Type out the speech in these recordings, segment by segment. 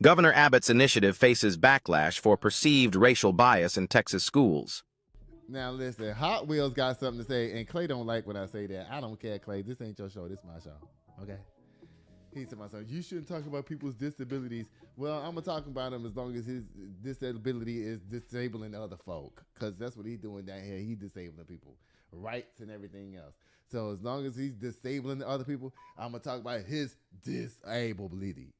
Governor Abbott's initiative faces backlash for perceived racial bias in Texas schools. Now listen, Hot Wheels got something to say, and Clay don't like when I say that. I don't care, Clay. This ain't your show. This is my show. Okay? He said, "My son, you shouldn't talk about people's disabilities." Well, I'm gonna talk about him as long as his disability is disabling other folk, because that's what he's doing down here. He's disabling people, rights and everything else. So as long as he's disabling other people, I'm gonna talk about his disability.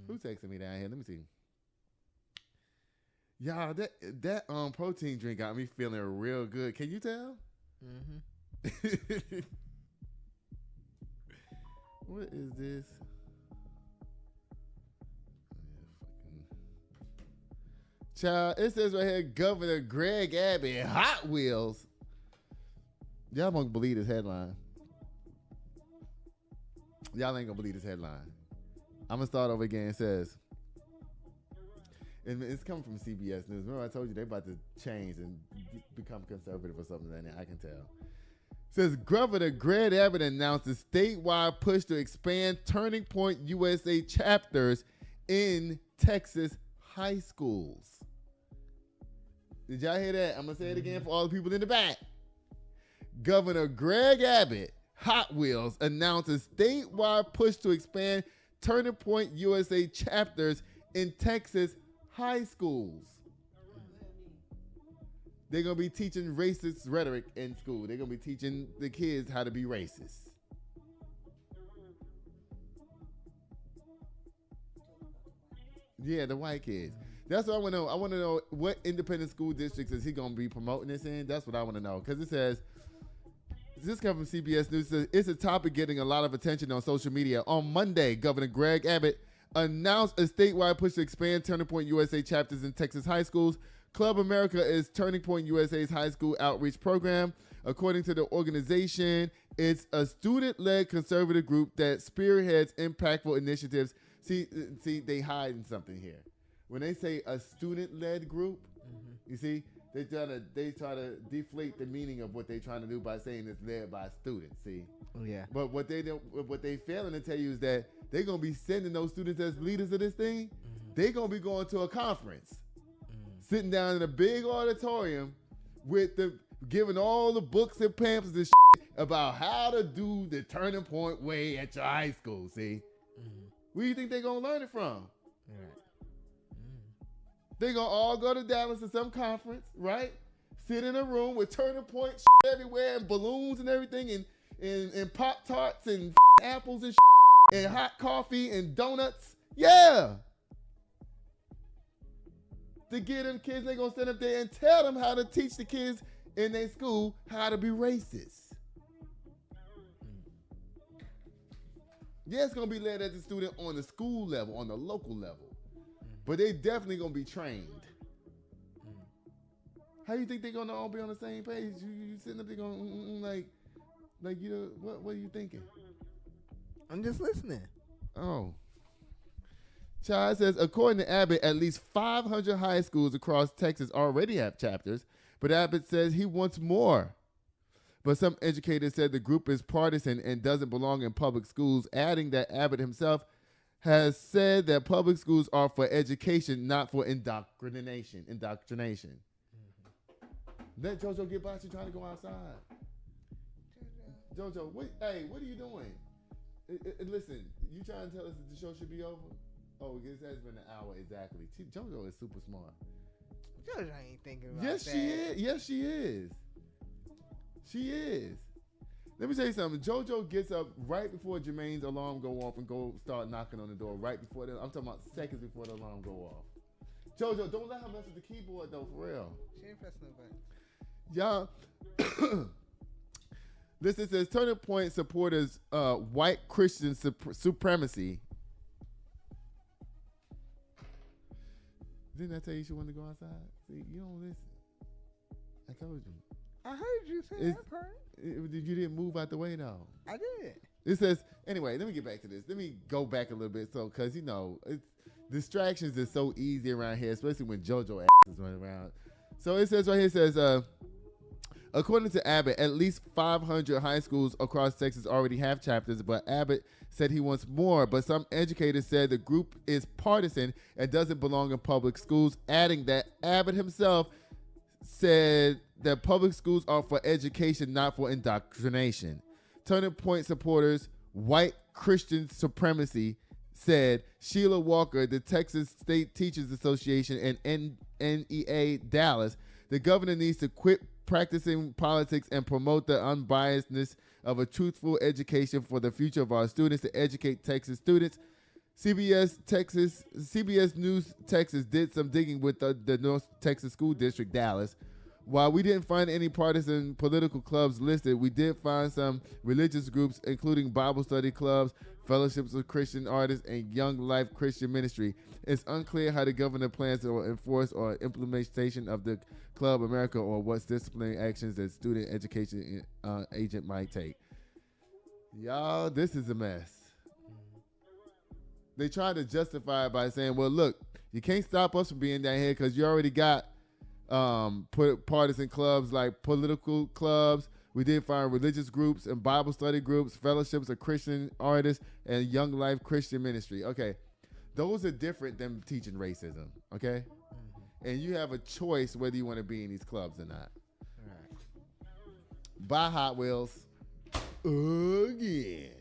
Who's texting me down here? Let me see. Y'all, that protein drink got me feeling real good. Can you tell? Mm-hmm. What is this? Child, it says right here, Governor Greg Abbott, Hot Wheels. Y'all won't believe this headline. Y'all ain't gonna believe this headline. I'm gonna start over again. It says, and it's coming from CBS News. Remember I told you they about to change and become conservative or something like that. I can tell. It says Governor Greg Abbott announced a statewide push to expand Turning Point USA chapters in Texas high schools. Did y'all hear that? I'm gonna say it again for all the people in the back. Governor Greg Abbott, Hot Wheels, announced a statewide push to expand Turning Point USA chapters in Texas high schools. They're going to be teaching racist rhetoric in school. They're going to be teaching the kids how to be racist. Yeah, the white kids. That's what I want to know. I want to know what independent school districts is he going to be promoting this in. That's what I want to know. Because it says, this comes from CBS News. It says, it's a topic getting a lot of attention on social media. On Monday, Governor Greg Abbott announced a statewide push to expand Turning Point USA chapters in Texas high schools. Club America is Turning Point USA's high school outreach program. According to the organization, it's a student-led conservative group that spearheads impactful initiatives. See, they hiding something here. When they say a student-led group, you see, they try to deflate the meaning of what they're trying to do by saying it's led by students. See, yeah. But what they failing to tell you is that they're gonna be sending those students as leaders of this thing. They're gonna be going to a conference, sitting down in a big auditorium with giving all the books and pamphlets and shit about how to do the Turning Point way at your high school. See, where do you think they're gonna learn it from? Right. They're going to all go to Dallas to some conference, right? Sit in a room with Turning Point everywhere and balloons and everything and Pop-Tarts and apples and and hot coffee and donuts. Yeah. To get them kids, they're going to stand up there and tell them how to teach the kids in their school how to be racist. Yeah, it's going to be led as a student on the school level, on the local level. But they definitely gonna be trained. How you think they're gonna all be on the same page? You sitting up there going like you know what are you thinking? I'm just listening. Oh. Child says, according to Abbott, at least 500 high schools across Texas already have chapters, but Abbott says he wants more. But some educators said the group is partisan and doesn't belong in public schools, adding that Abbott himself has said that public schools are for education, not for indoctrination. Let JoJo get by. She's trying to go outside. JoJo, what are you doing? Listen, you trying to tell us that the show should be over? Oh, it has been an hour exactly. JoJo is super smart. JoJo ain't thinking about that. She is. Yes, she is. She is. Let me tell you something. JoJo gets up right before Jermaine's alarm go off and go start knocking on the door right before I'm talking about seconds before the alarm go off. JoJo, don't let her mess with the keyboard though, for real. She ain't pressing no button. Y'all, this says Turning Point supporters white Christian supremacy. Didn't I tell you she wanted to go outside? See, you don't listen. I told you. I heard you say that part. You didn't move out the way though. I did. It says, anyway, let me get back to this. Let me go back a little bit. So, because, you know, distractions is so easy around here, especially when JoJo is running around. So it says right here, it says, according to Abbott, at least 500 high schools across Texas already have chapters, but Abbott said he wants more, but some educators said the group is partisan and doesn't belong in public schools, adding that Abbott himself said that public schools are for education, not for indoctrination. Turning Point supporters, White Christian Supremacy, said Sheila Walker, the Texas State Teachers Association, and NEA Dallas, the governor needs to quit practicing politics and promote the unbiasedness of a truthful education for the future of our students to educate Texas students. CBS News Texas did some digging with the North Texas School District, Dallas. While we didn't find any partisan political clubs listed, we did find some religious groups, including Bible study clubs, fellowships of Christian artists, and Young Life Christian Ministry. It's unclear how the governor plans to enforce or implementation of the Club America or what disciplinary actions that student education agent might take. Y'all, this is a mess. They try to justify it by saying, well, look, you can't stop us from being down here because you already got partisan clubs like political clubs. We did find religious groups and Bible study groups, fellowships of Christian artists, and Young Life Christian Ministry. Okay, those are different than teaching racism, okay? And you have a choice whether you want to be in these clubs or not. All right. Buy Hot Wheels again.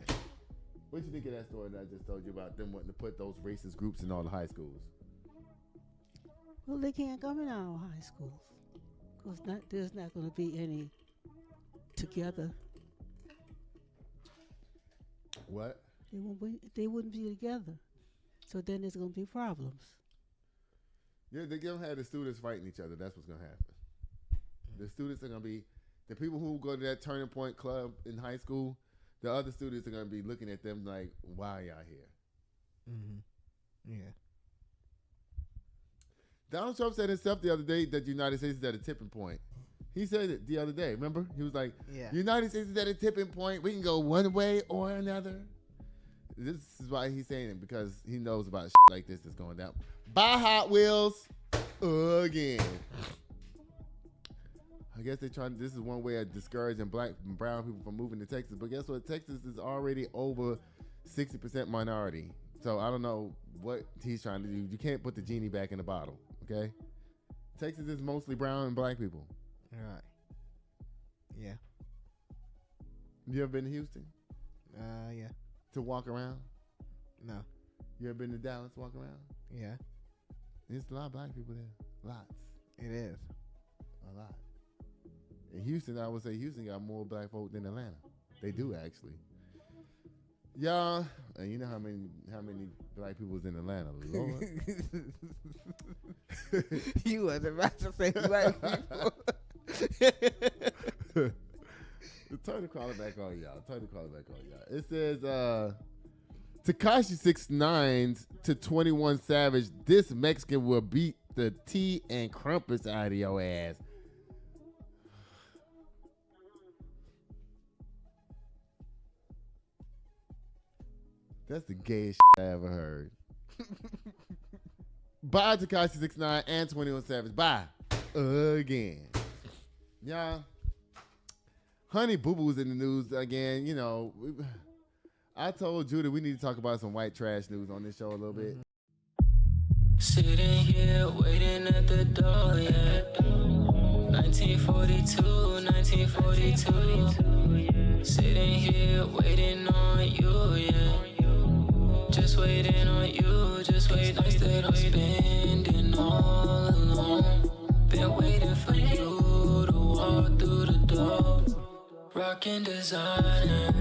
What do you think of that story that I just told you about them wanting to put those racist groups in all the high schools? Well, they can't come in our high schools because there's not going to be any together. What? They wouldn't be together. So then there's going to be problems. Yeah, they're going to have the students fighting each other. That's what's going to happen. The students are going to be, the people who go to that Turning Point club in high school, the other students are going to be looking at them like, why are y'all here? Mm-hmm. Yeah. Donald Trump said himself the other day that the United States is at a tipping point. He said it the other day, remember? He was like, Yeah. United States is at a tipping point. We can go one way or another. This is why he's saying it, because he knows about shit like this that's going down. Buy Hot Wheels again. I guess they're trying. This is one way of discouraging black and brown people from moving to Texas. But guess what? Texas is already over 60% minority. So I don't know what he's trying to do. You can't put the genie back in the bottle, okay? Texas is mostly brown and black people. All right. Yeah. You ever been to Houston Yeah. to walk around? No. You ever been to Dallas to walk around? Yeah. There's a lot of black people there. Lots. It is. A lot. In Houston, I would say Houston got more black folk than Atlanta. They do, actually. Y'all, and you know how many black people was in Atlanta? Lord. You was about to say black people. Turn the caller back on y'all. It says, Tekashi 6ix9ine to 21 Savage, this Mexican will beat the tea and crumpets out of your ass. That's the gayest shit I ever heard. Bye, Tekashi 6ix9ine and 21 Savage. Bye. Again. Y'all, Honey Boo Boo's in the news again. You know, I told Judah we need to talk about some white trash news on this show a little bit. Sitting here waiting at the door, yeah. 1942, 1942. Sitting here waiting on you, yeah. Just waiting on you, just waiting that I'm spending all alone. Been waiting for you to walk through the door. Rockin' designer,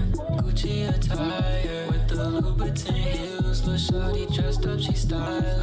Gucci attire with the Louboutin heels. Lil' shawty dressed up, she style.